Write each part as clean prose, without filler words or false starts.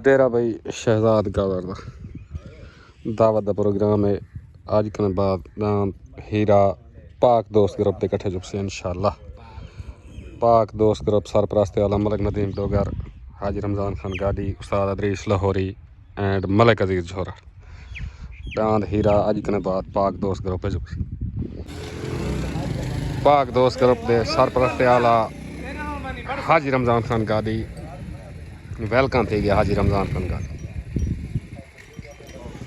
डेरा भाई शहजाद गावर दा दावत दा प्रोग्राम है अज कने बाद हीरा पाक दोस्त ग्रुप दे कट्ठे जुपसे इंशाअल्लाह। पाक दोस्त ग्रुप सरपरस्त आला मलिक नदीम डोगर, हाजी रमज़ान खान गादी, उस्ताद अदरीस लाहौरी एंड मलिक अजीज झोरा दांद हीरा अज कने बाद पाक दोस्त ग्रुप है जुपसी। पाक दोस्त ग्रुप दे सरपरस्त आला हाजी रमज़ान खान गादी वेलकम थी गया हाजी रमज़ान खान गादी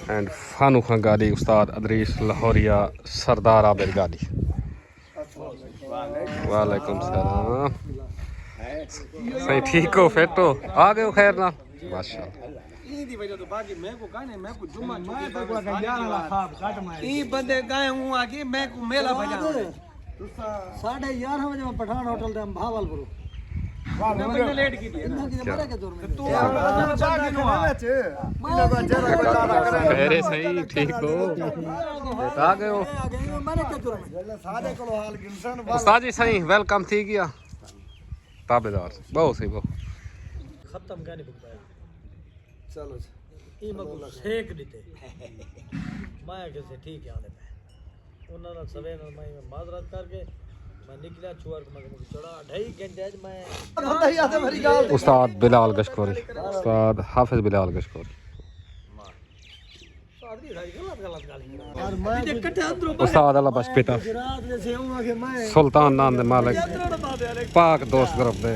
एंड फानू खान गादी, उस्ताद अदरीस लाहौरिया, सरदार आबिद गादी। वालेकुम सलाम। सही ठीक हो, फिट हो, आ गए हो खैर ना माशाअल्लाह। पठान होटल भावलपुर पहरे सही ठीक हो, आ गए हो उस्ताद जी। सही वेलकम थी गया ताबेदार बहुत सही बहुत खत्म क्या नहीं बुक चलो ई मको शेक दीते मैं कैसे ठीक है आने पे उन्होंने सवेर मैं माजरत करके मैं निकला चुआर को मैं चढ़ा 2.5 घंटे आज मैं उस्ताद बिलाल गशकोरी, उस्ताद हाफिज बिलाल गशकोरी, उस्ताद अल्लाह बख्श पिता सुल्तान नाम दे मालिक पाक दोस्त ग्रुप दे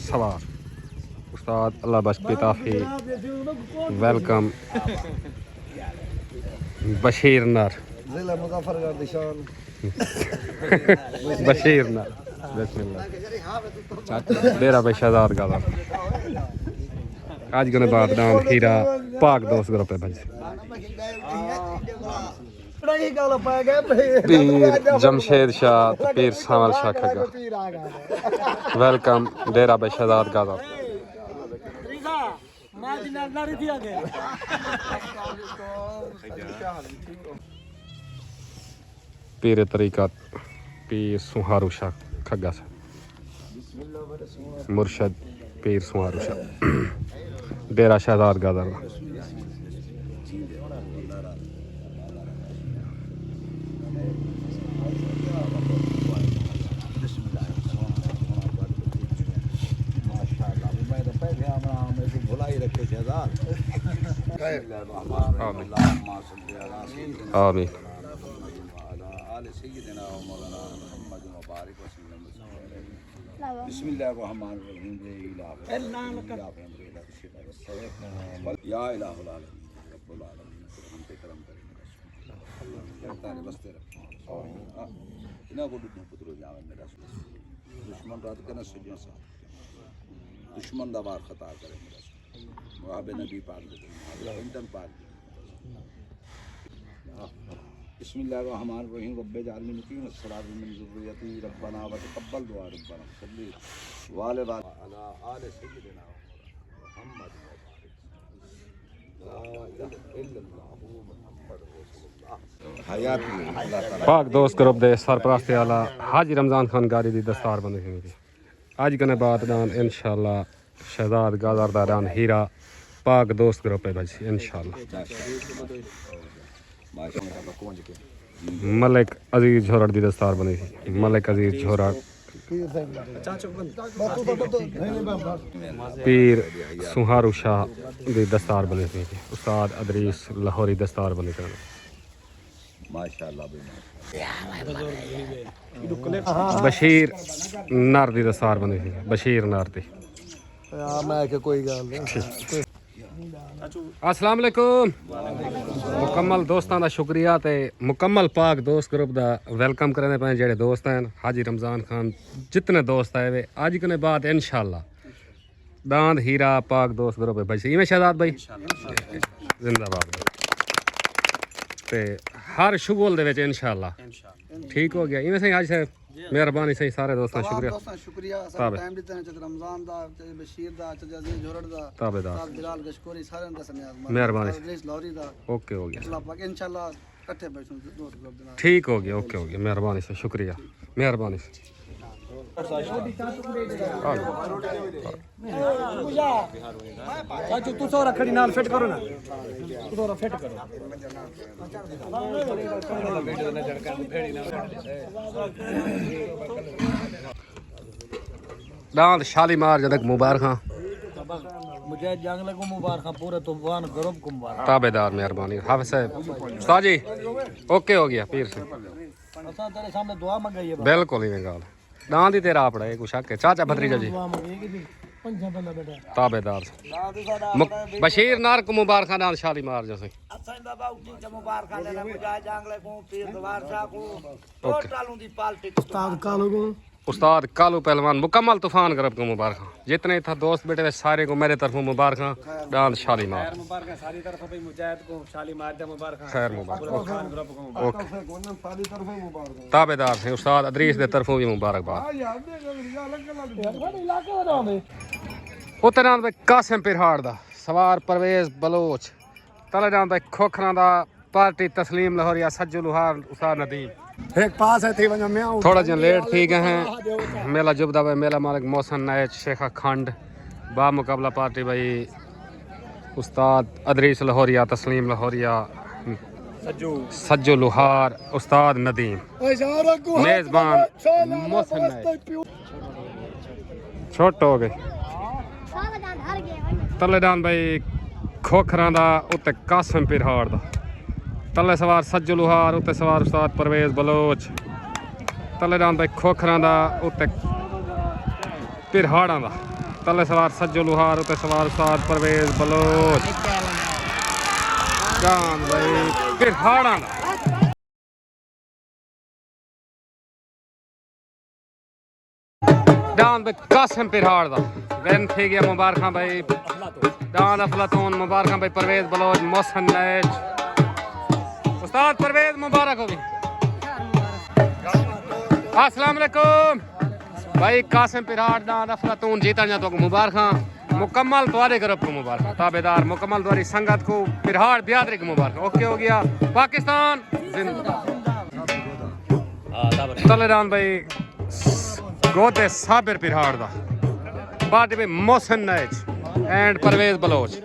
सवार उस्ताद अल्लाह बख्श पिता फी वेलकम बशीर नर जिला मुजफ्फरगढ़ निशान बशीर नर बिस्मिल्लाह डेरा भाई शहजाद गादा आज गने बाद नाम हीरा पाक दोस्त ग्रुप है भाई पीर जमशेद शाह पीर सावल शाह खगा वेलकम डेरा भाई शहजाद गादा। पीर तरीक़त पीर सुहारू शाह खग्गा से मुर्शद पीर सुहारू शाह डेरा शहजाद गादर। आमीन। दुश्मन दबार खता करे वहाँ पे नबी पाक इंटन पाक बिस्मिल्लाहिर्रहमानिर्रहीम रब्बे जाअलनी मुकीम अस्सलात मिन ज़ुर्रियती रब्बना व तक़ब्बल दुआ रब्बना सल्ली वाले बात अला आले सय्यिदिना मुहम्मद ला इलाहा इल्लल्लाहु मुहम्मद रसूलुल्लाह हयाती अल्लाह ताला। पाक दोस्त ग्रुप दे सरपरस्त आला हाजी रमज़ान खान गादी दी दस्तार बंदी हुई आज कने बाद दान इंशाअल्लाह शहजाद गादर दा दान हीरा पाक दोस्त ग्रुप है भाई इंशाअल्लाह। मलिक अजीज झोरा दी दस्तार बनी थी मलिक अजीज झोरा पीर सुहारू शाह दी दस्तार बनी थी उस्ताद अदरीस लाहौरी दस्तार बनी थी बशीर नर दी दस्तार बनी थी बशीर नर दी। अस्सलाम वालेकुम मुकम्मल दोस्तां दा शुक्रिया ते मुकम्मल पाक दोस्त ग्रुप दा वेलकम करने पे जेड़े दोस्त हैं हाजी रमज़ान खान जितने दोस्त आए वे आज कने बाद इंशाअल्लाह दांद हीरा पाक दोस्त ग्रुप है भाई इवें शहजाद भाई जिंदाबाद ते हर शुगल दे विच इंशाअल्लाह ठीक हो गया इवें सही आज से मेहरबानी सही सारे दोस्तों शुक्रिया शुक्रिया टाइम दिते ने रमजान दा बशीर दा अजीज जोरड़ दा ताबेदार बिलाल गशकोरी सारे दा मेहरबानी लाहौरी दा ओके हो गया अल्लाह पाक इंशाअल्लाह इकट्ठे बैठो दोस्त ग्रुप दे ठीक हो गया ओके हो गया मेहरबानी से शुक्रिया मेहरबानी से। चाचू तू सो रखड़ी नाल फिट करो ना तू सो फिट करो दांत शालीमार जदक मुबारक मुझे जंगल को मुबारक पूरे तूफान ग्रुप को मुबारक ताबेदार मेहरबानी हाफिज साहब उस्ताद जी ओके हो गया पीर से असा तेरे सामने दुआ मंगाई है बिल्कुल ही गाल दांत ही तेरा अपना है कुछ हक है चाचा भतीजा जी दुआ मंगाई कि पंजा बंदा बेटा ताबेदार बशीर नार को मुबारक दांत शालीमार जैसे असा बाबा उठी च मुबारक देना मुझे जंगल को पीर दवार शाह को टोटल दी पार्टी उस्ताद कालू को उस्ताद कालू पहलवान मुकम्मल तूफान ग्रुप को मुबारक जितने था दोस्त बेटे वे सारे को मेरे तरफों मुबारक दांत शालीमार मुबारक सारी तरफ भाई मुजाहिद को शालीमार दे मुबारक खैर मुबारक तूफान ग्रुप को ओके ताबेदार से उस्ताद अदरीस दे तरफों भी मुबारकबाद उत्तरान भाई कासिम पिरहाड़ दा सवार परवेज बलोच तलेजान भाई खोखरा दा पार्टी तस्लीम लाहौरिया सज्जू लुहार उस्ताद नदीम एक पास है थी वजह में थोड़ा जन लेट थी गए हैं मेला जुबदा भाई मेला मालिक मोहसन नायच शेखा खंड बा मुकाबला पार्टी भाई उस्ताद अदरीस लाहौरिया तस्लीम लाहौरिया सज्जू लुहार उस्ताद नदीम मेजबान मोहसन नायच छोट हो गए तलेडान भाई खोखरा दा उत्ते कासिम पिरहाड़ दा तले सवार सज्जू लुहार उत्ते सवार उस्ताद परवेज बलोच तलेडान भाई खोखरा दा उत्ते पिरहाड़ा दा तले सवार सज्जू लुहार उत्ते सवार उस्ताद परवेज बलोच डान भाई पिरहाड़ा दा डान भाई कासिम पिरहाड़ दा वैन थी गया मुबारक भाई डान अफलातून मुबारक भाई परवेज बलोच मोहसन नायच उस्ताद परवेज मुबारक होगी अस्सलाम वालेकुम भाई कासिम पिरहाड़ दान अफलातून जीतन तो मुबारक मुकम्मल तुम्हारे ग्रुप को मुबारक ताबेदार मुकम्मल तुम्हारी संगत को पिरहाड़ बियादरी को मुबारक ओके हो गया पाकिस्तान तलेदान भाई गोते साबिर पिरहाड़ दा पार्टी में मोहसन नायच एंड परवेज बलोच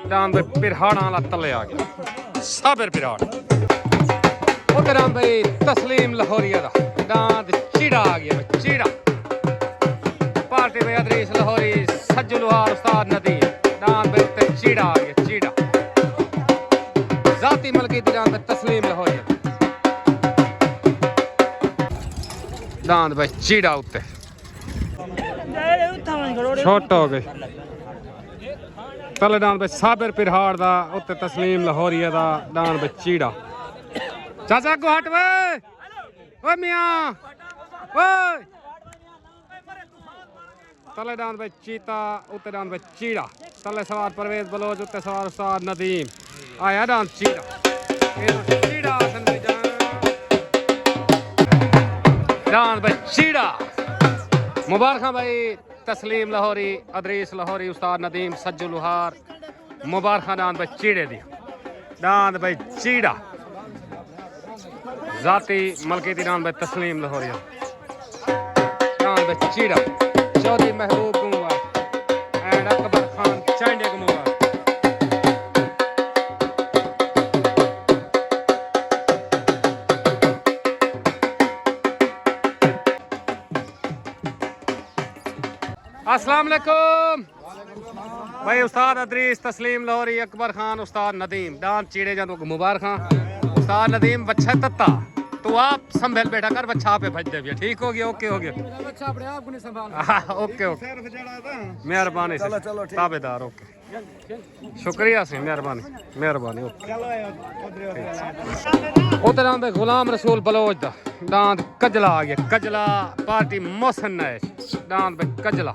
दान भाई पिरहाड़ा वाला तले आ गया साबिर पिरहाड़ उधर भाई तस्लीम लाहौरिया दा दांत चीड़ा आ गया भाई चीड़ा पार्टी में अदरीस लाहौरी सज्जू लुहार उस्ताद नदीम दांत भाई उत्ते चीड़ा आ गया चीड़ा जाती मलकी दी दांत तस्लीम लाहौरिया दांत भाई चीड़ा उत्ते छोट हो गए तले दांत भाई साबिर पिरहाड़ दा उत्ते तस्लीम लाहौरिया दा दांत भाई चीड़ा चाचा को हट वे ओ मियां ओए तले दांत भाई चीता उत्ते दांत भाई चीड़ा तले सवार परवेज बलोच उत्ते सवार उस्ताद नदीम आया दांत चीड़ा चीड़ा दांत भाई चीड़ा मुबारक भाई तस्लीम लाहौरी अदरीस लाहौरी उस्ताद नदीम सज्जू लुहार मुबारक दांत भाई चीड़े दी दांत भाई चीड़ा जाती मलकी दी दांत भाई तस्लीम लाहौरिया दांत भाई चीड़ा चौधरी महबूब कुमार एंड अकबर खान चांडिया कुमार अस्सलाम वालेकुम भाई उस्ताद अदरीस तस्लीम लाहौरी अकबर खान उस्ताद नदीम दांत चीड़े जा तो मुबारक उस्ताद नदीम बच्चा तत्ता तू आप संभल बैठा कर बच्चा पे भज दे भैया ठीक हो गया ओके हो गया बच्चा अपने आप को नहीं संभाल ओके ओके मेहरबानी से ताबेदार ओके शुक्रिया से मेहरबानी मेहरबानी उधर आंदे गुलाम रसूल बलोच दा दांत कजला आ गया कजला पार्टी मोहसन नायच दांत पे कजला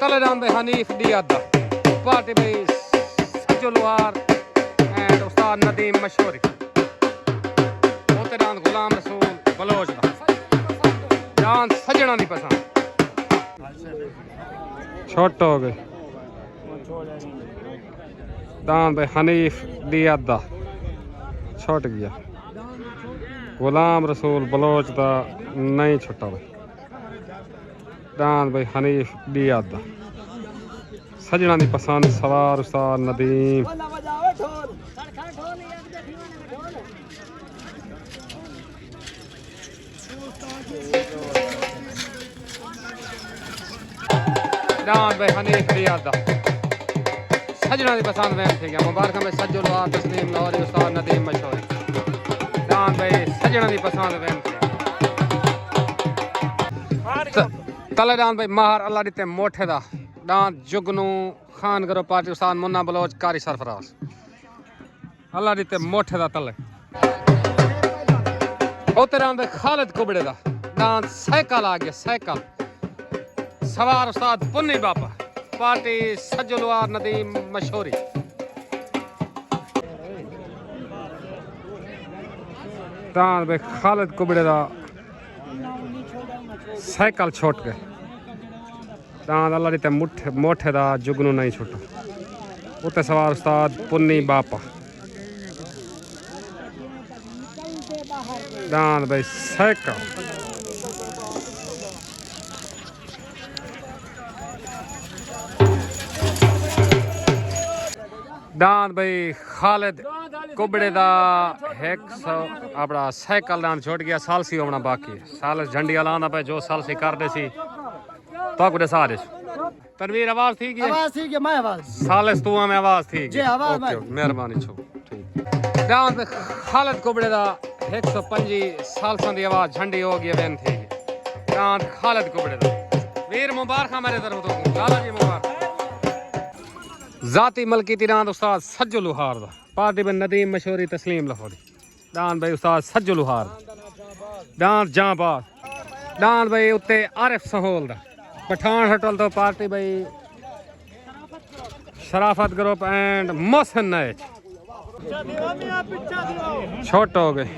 तले दांत पे हनीफ दियाद दा पार्टी पे सज्जू लुहार एंड उस्ताद नदीम मशहूरी उधर दांत गुलाम रसूल बलोच दा दांत सजना दी पसंद छोट हो गए दांत पे हनीफ दियाद दा छोट गया गुलाम रसूल बलोच दा नहीं छुट्टा भाई दान भाई हनीफ डियाद दा सजना दी पसंद सवार उस्ताद नदीम दान भाई हनीफ डियाद दा सजना दी पसंद में थी गया मुबारक में सज्जुल वार तस्लीम लाहौरी उस्ताद नदीम मशहूर दान भाई सजना दी पसंद में थी तले दान भाई माहर अल्लाह दिते मोठे दा दान जुगनू खान करो पार्टी उस्ताद मुन्ना बलोच कारी सरफराज अल्लाह दिते मोठे दा तले उते दान भाई खालिद कुबड़े दा दान साइकिल आ गया साइकिल सवार उस्ताद पुन्नी बापा पार्टी सज्जुलवार नदीम मशहूरी दान भाई खालिद कुबड़े दा साइकिल छोट गए दान अल्लाह दिते मोठे दा जुगनू नहीं छुट्टा उते सवार उस्ताद पुन्नी बापा दान भाई साइकिल दान भाई खालिद कुबड़े दा 100 अपना साइकिल दान छोड़ गया सालसी होना बाकी सालस झंडिया लाना पे जो सालसी कर दे सी तो कुछ सारे तनवीर आवाज थी गई मैं आवाज सालस तू में आवाज थी जी आवाज मेहरबानी छो ठीक दान भाई खालिद कुबड़े दा 125 सालसन दी आवाज झंडी हो गई वेन थी दान खालिद कुबड़े दा वीर मुबारक मेरे तरफ तो लाला जी मुबारक जाती मलकी तिरान उस्ताद सज्जो लुहार दा पार्टी में नदीम मशहूरी तस्लीम लाहौरी दान भाई उस्ताद सज्जो लुहार दान जांबाज दान भाई उत्ते आरिफ सहोल दा पठान होटल तो पार्टी भाई शराफत ग्रुप एंड मोहसिन नैच छोट हो गए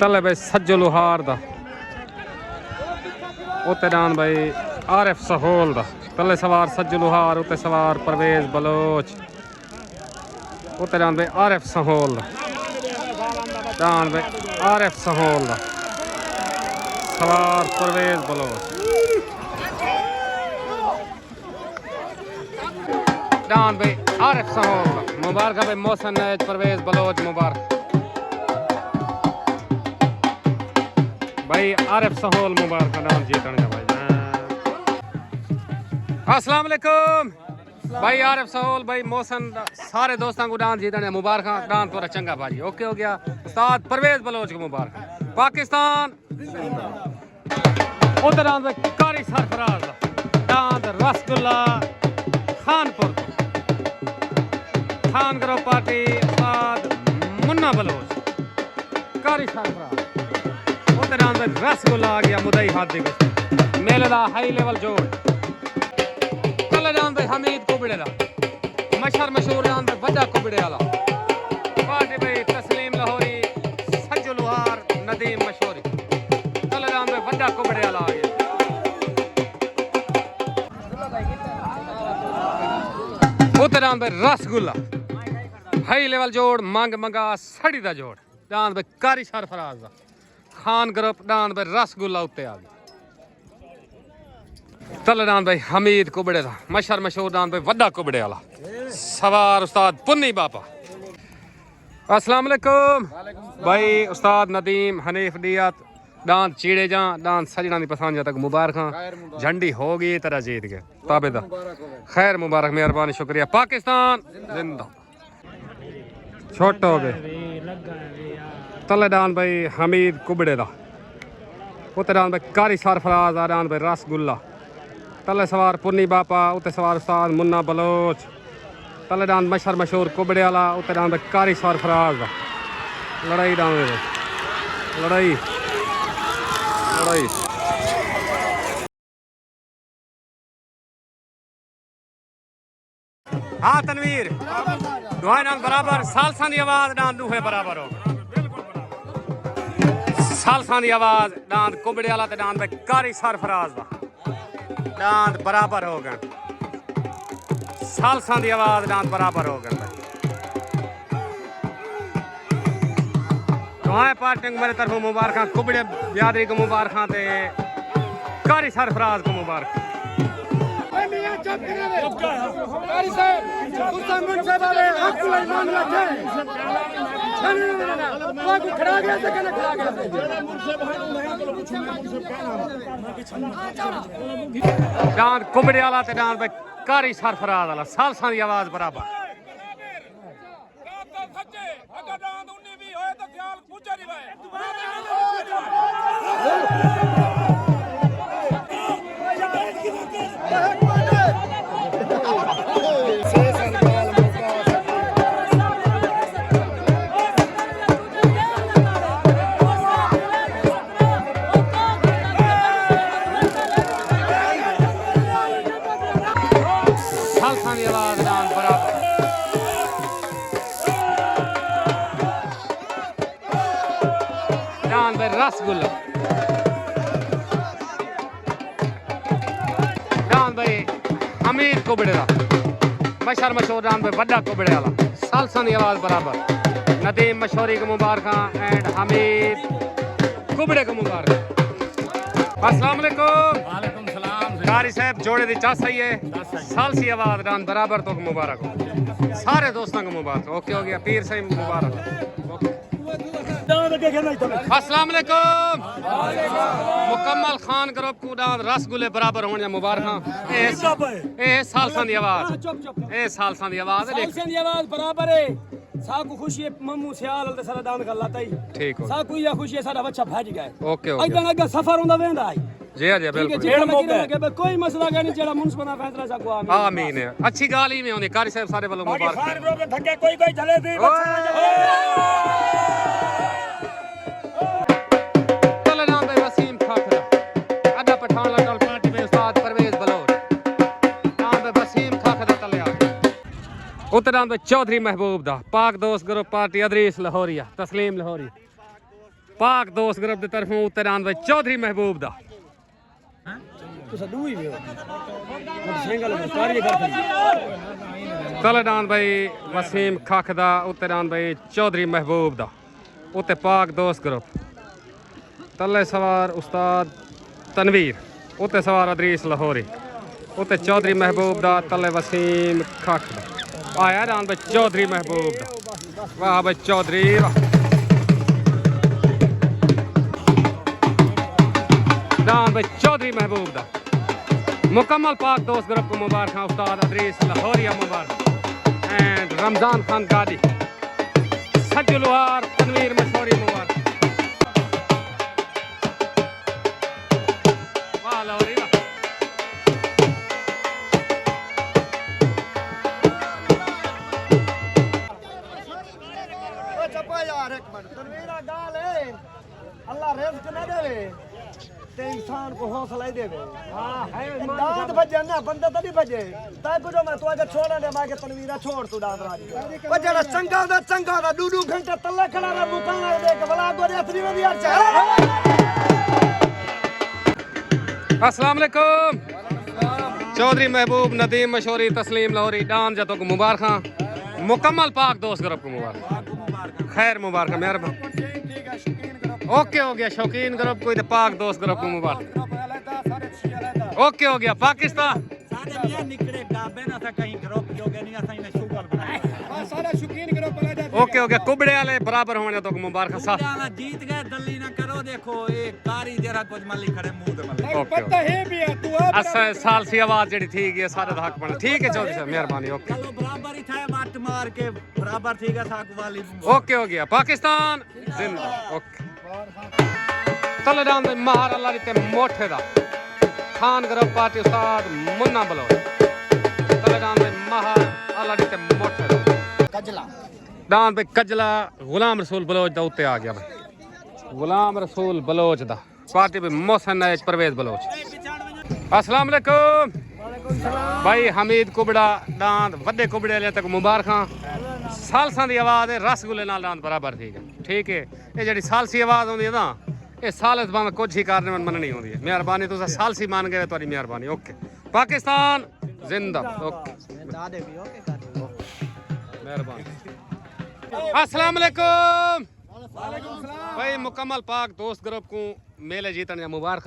तले भाई सज्जो लुहार दा उत्ते दान भाई आरिफ सहोल दा तले सवार सज्जो लुहार उत्ते सवार परवेज बलोच उत्ते दान भाई आरिफ सहोल दा दान भाई आरिफ सहोल दा सवार परवेज बलोच दान भाई आरिफ सहोल दा मुबारक भाई मोहसिन नैच परवेज बलोच मुबारक भाई आरिफ सहोल मुबारक दान जीतने का भाई अस्सलाम वालेकुम भाई आरिफ सहोल भाई मोहसिन सारे दोस्तों को डांस जीतने मुबारक डांस थोड़ा चंगा भाजी ओके हो गया उस्ताद परवेज बलोच को मुबारक पाकिस्तान उधर डांस भाई कारी सरफराज डांस रसगुल्ला खानपुर खान करो पार्टी उस्ताद मुन्ना बलोच कारी सरफराज उधर डांस भाई रसगुल्ला आ गया मुदई हाथ दी मेले दा हाई लेवल जोड़ दान भाई हमीद कुबड़े दा मशहूर दान भाई वजा कुबड़े वाला पार्टी भाई तस्लीम लाहौरी सज्जो लुहार नदीम मशहूरी तले दान भाई वजा कुबड़े वाला आ गया उते दान भाई रसगुल्ला हाई लेवल जोड़ मंग मंगा सड़ी दा जोड़ दान भाई कारी सरफराज दा खान ग्रुप दान भाई रसगुल्ला उत्ते आ गया तले दान भाई हमीद कुबड़े दा मशहूर दान भाई वड्डा कुबड़े वाला सवार उस्ताद पुन्नी बापा अस्सलाम वालेकुम भाई उस्ताद नदीम हनीफ डियात दान चीड़े जा दान सजना दी पसंद जा तक मुबारक झंडी होगी तेरा जीत गए ताबेदा खैर मुबारक मेहरबानी शुक्रिया पाकिस्तान जिंदा छोट हो गए तले दान भाई हमीद कुबड़े दा उते दान भाई कारी सरफराज आ दान भाई रसगुल्ला तले सवार पुन्नी बापा उते सवार उस्ताद मुन्ना बलोच तले दान मशहूर कुबड़े वाला उते दान भाई कारी सरफराज दा लड़ाई दान लड़ाई लड़ाई हाँ तनवीर दुआई नाल बराबर सालसा दी आवाज दान दूहे बराबर हो सालसा दी आवाज दान कुबड़े वाला ते दान भाई कारी सरफराज दा दांत बराबर हो गए सालसा दी आवाज दांत बराबर हो गए दुआएं पार्टिंग मेरे तरफ मुबारक कुबड़े बियादरी को मुबारक ते कारी सरफराज को मुबारक डांद कुबड़े वाला ते डांद भाई कारी सरफराज वाला सालसा की आवाज बराबर सालसा की आवाज डांद बराबर डांद भाई रसगुल्ला डांद भाई हमीद कुबड़े का मशहूर मशहूर डांद भाई बड़ा कुबड़े वाला सालसा की आवाज बराबर नदीम मशहूरी को मुबारक एंड हमीद कुबड़े को मुबारक अस्सलाम वालेकुम वालेकुम सलाम कारी साहब जोड़े दी चा सही है सालसी आवाज डांद बराबर तो मुबारक हो सारे दोस्तों को मुबारक ओके हो गया पीर साहब मुबारक अस्सलाम वालेकुम मुकम्मल खान ग्रुप को डांद रसगुल्ले बराबर होने या मुबारक ए सालसा दी आवाज ए सालसा दी आवाज है सालसा दी आवाज बराबर है साकू खुशी है मम्मू सियाल ते सारा दान कर लाता ही ठीक हो साकू या खुशी है सारा बच्चा भज गया ओके हो अगन गया अगन सफर होंदा वेंदा है जी हां जी बिल्कुल जेड़ मौका कोई मसला नहीं जेड़ा मुंसबना फैसला साकू आमीन है अच्छी गाल ही में होनी कारी साहब सारे वालों मुबारक खान ग्रुप धक्के कोई चले दी चले नाम पे वसीम खाखरा अदा पठान लटल पार्टी में उस्ताद परवेज बलोच नाम पे वसीम खाखरा तले आ उत्तर नाम पे चौधरी महबूब दा पाक दोस्त ग्रुप पार्टी अदरीस लाहौरिया तस्लीम लाहौरी पाक दोस्त ग्रुप की तरफों उत्तर नाम पे चौधरी महबूब दा तले नाम भाई वसीम खाखदा उत्तर नाम भाई चौधरी महबूब दा उत्ते पाक दोस्त ग्रुप तले सवार उस्ताद तनवीर उत्ते सवार अदरीस लाहौरी उत्ते चौधरी महबूब दा तले वसीम खाखदा आया नाम भाई चौधरी महबूब दा वाह भाई चौधरी वाह नाम भाई चौधरी महबूब दा मुकम्मल पाक दोस्त ग्रुप को मुबारक उस्ताद अदरीस लाहौरिया मुबारक एंड रमजान खान गादी सज्जुलवार तनवीर मशहूरी मुबारक वाह लाहौरी वाह अल्लाह रिज़्क़ न देवे ते इंसान को हौसला ही देवे दांत भजे ना बंदा तो नहीं भजे ताई को जो मैं तो आगे छोड़ा दे मैं के तनवीरा छोड़ तू दांत राजी ओ जड़ा चंगा दा डूडू घंटा तल्ला खड़ा रे मुकाना दे के भला गोरे अथरी में यार चाहे अस्सलाम वालेकुम चौधरी महबूब नदीम मशहूरी तस्लीम लाहौरी डांस जतो को मुबारक मुकम्मल पाक दोस्त ग्रुप को मुबारक खैर मुबारक मेहरबान ओके हो गया शौकीन ग्रुप को पाक दोस्त ग्रुप को मुबारक ओके हो गया पाकिस्तान ओके हो गया कुबड़े वाले बराबर होने तो मुबारक साथ जीत गए दल्ली ना करो देखो एक कारी जरा कुछ मल्ली खड़े मुंह दे मल्ली पता है भी तू अच्छा साल सी आवाज जेडी ठीक है सारे हक बन ठीक है चौधरी साहब मेहरबानी ओके चलो बराबर ही था मार मार के बराबर ठीक है साक वाली ओके हो गया पाकिस्तान जिंदा ओके तले डांस महार अल्लाह दी ते मोठे दा खान ग्रुप पार्टी उस्ताद मुन्ना बलोच तले डांस महार अल्लाह दी ते मोठे दा कजला डांस पे कजला गुलाम रसूल बलोच दा उत्ते आ गया भाई गुलाम रसूल बलोच दा पार्टी पे मोहसिन नायज परवेज बलोच अस्सलाम वालेकुम भाई हमीद कुबड़ा डांस वड्डे कुबड़े वाले तक मुबारक सालसा दी आवाज है रसगुल्ले नाल डांस बराबर ठीक है ये जेडी सालसी आवाज होंदी है ना ये सालस बंद कुछ ही करने में मननी होंदी है मेहरबानी तुसा सालसी मान गए तुम्हारी मेहरबानी ओके पाकिस्तान जिंदा ओके मेहरबानी अस्सलाम वालेकुम भाई मुकम्मल पाक दोस्त ग्रुप को मेले जीतन जा मुबारक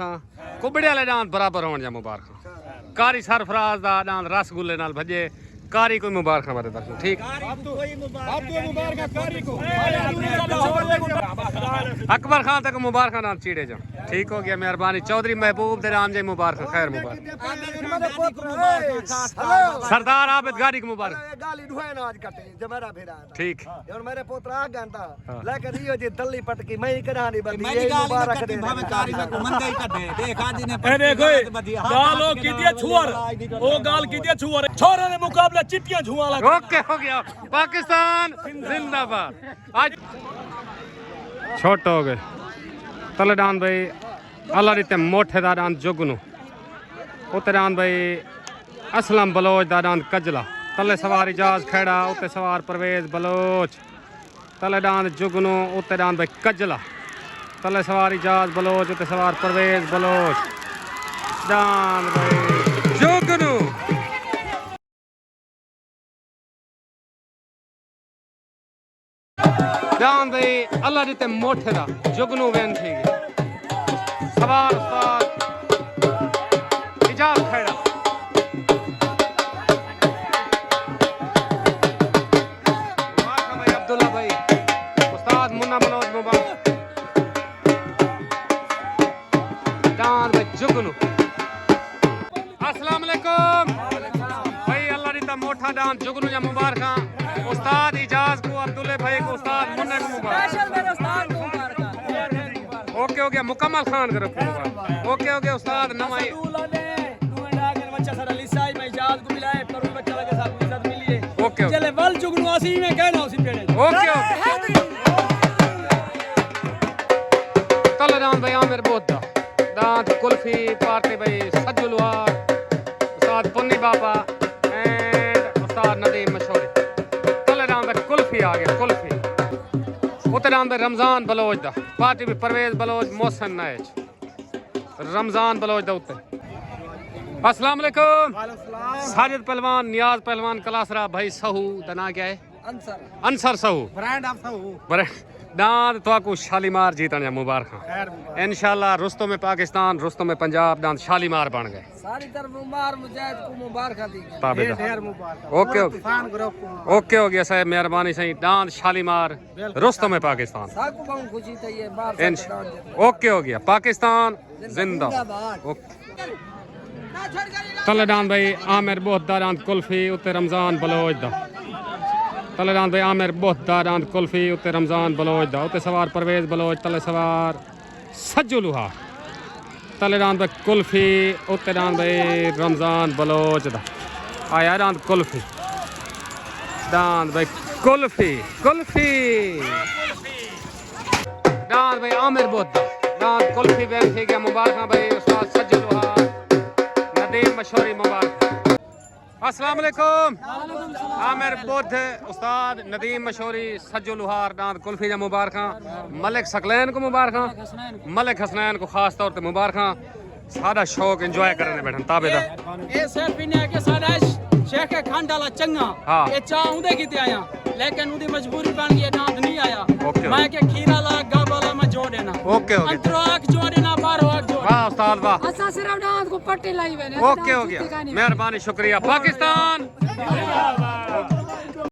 कुबड़े वाले डांस बराबर होने जा मुबारक कारी सरफराज दा डांस रसगुल्ले नाल भजे कारी कोई मुबारक बारे दसो ठीक अकबर खान तक मुबारक नाल चीड़े जा ठीक हो गया मेहरबानी चौधरी महबूब दे राम जी मुबारक खैर मुबारक सरदार आबिद गाड़ी को मुबारक गाली ढुआए ना आज कटे जमेरा फिरा ठीक और मेरे पोतरा आ गंता लेकिन यो जी दल्ली पटकी मैं करा नहीं बंदी ये मुबारक दे भावे कारी में मंदा ही कटे देख आज ने ए देखो गालो की दिए छुअर ओ गाल की दिए छुअर छोरे ने मुकाबले चिट्टियां छुआ लगा ओके हो गया पाकिस्तान जिंदाबाद आज छोट हो गए तले डांस भाई अल्लाह रीते मोठे दा डांस जुगनू उते डांस भाई असलम बलोच दा डांस कजला तले सवार इजाज खेड़ा उते सवार परवेज बलोच तले डांस जुगनू उते डांस भाई कजला तले सवार इजाज बलोच उते सवार परवेज बलोच डांस भाई जुगनू डांस भाई अल्लाह रीते मोठे दा जुगनू वेन थी गई सवार उस्ताद इजाज खेड़ा अब्दुल्ला भाई उस्ताद मुन्ना मनोज मुबारक डांस भाई जुगनू अस्सलाम वालेकुम भाई अल्लाह रीता मोठा डांस जुगनू या मुबारक उस्ताद इजाज को अब्दुल्ले भाई को उस्ताद मुन्ने को मुबारक ओके हो गया मुकम्मल खान करो ओके हो गया उस्ताद नवाई बच्चा सारा लिसाई में इजाज को मिलाए पर उन बच्चा के साथ इज्जत मिली है ओके चले वल जुगनू आसी में कहना उसी पेड़े ओके ओके तले डांस भाई आमिर बोदा डांस कुल्फी पार्टी भाई सज्जुलवार उस्ताद पुन्नी बाबा एंड उस्ताद नदीम मशहूरी तले डांस भाई कुल्फी आ गया कुल्फी उते डांस भाई रमजान बलोच दा पार्टी भी परवेज बलोच मोहसन नायच रमजान बलोच दा उते अस्सलाम वालेकुम साजिद पहलवान नियाज पहलवान कलासरा भाई सहू दा ना क्या है अंसर सहू ब्रांड ऑफ हो बरे डांस तो को शालीमार जीतन या मुबारक इंशाल्लाह रुस्तों में पाकिस्तान रुस्तों में पंजाब डांस शालीमार बन गए सारी तरफ मुबारक मुजाहिद को मुबारक दी ताबेदार ढेर मुबारक ओके ओके खान ग्रुप को ओके हो गया साहब मेहरबानी सही डांस शालीमार रुस्तों में पाकिस्तान साकू बहुत खुशी थी ये बार ओके हो गया पाकिस्तान जिंदाबाद ओके तले डांस भाई आमिर बोहदा डांस कुल्फी उते रमजान बलोच दा तले डांस भाई आमिर बोहदा डांस कुल्फी उते रमजान बलोच दा उते सवार परवेज बलोच तले सवार सज्जू लुहा तले डांस भाई कुल्फी उते डांस भाई रमजान बलोच दा आया डांस कुल्फी डांस भाई कुल्फी कुल्फी डांस भाई आमिर बोहदा डांस कुल्फी बैन थी गया मुबारक भाई उस्ताद सज्जू लुहा नदीम मशहूरी मुबारक अस्सलाम वालेकुम आमिर बुद्ध उस्ताद नदीम मशहूरी सज्जू लुहार डांस कुल्फी जा मुबारक मलिक सकलैन को मुबारक मलिक हसनैन को खास तौर पे मुबारक सादा शौक एंजॉय करने बैठन ताबेदार ये से पीने के सादा शेख खान डाला चंगा हाँ। ये चाह उदे की आया लेकिन उदी मजबूरी बन गई डांस नहीं आया ओके। मैं के खीरा ला गाबाला में जोड़ देना ओके ओके अंतरो आंख जोड़ देना बाहर आंख जोड़ वाह उस्ताद वाह असा सिर्फ डांस को पट्टी लाई मैंने ओके हो गया मेहरबानी शुक्रिया पाकिस्तान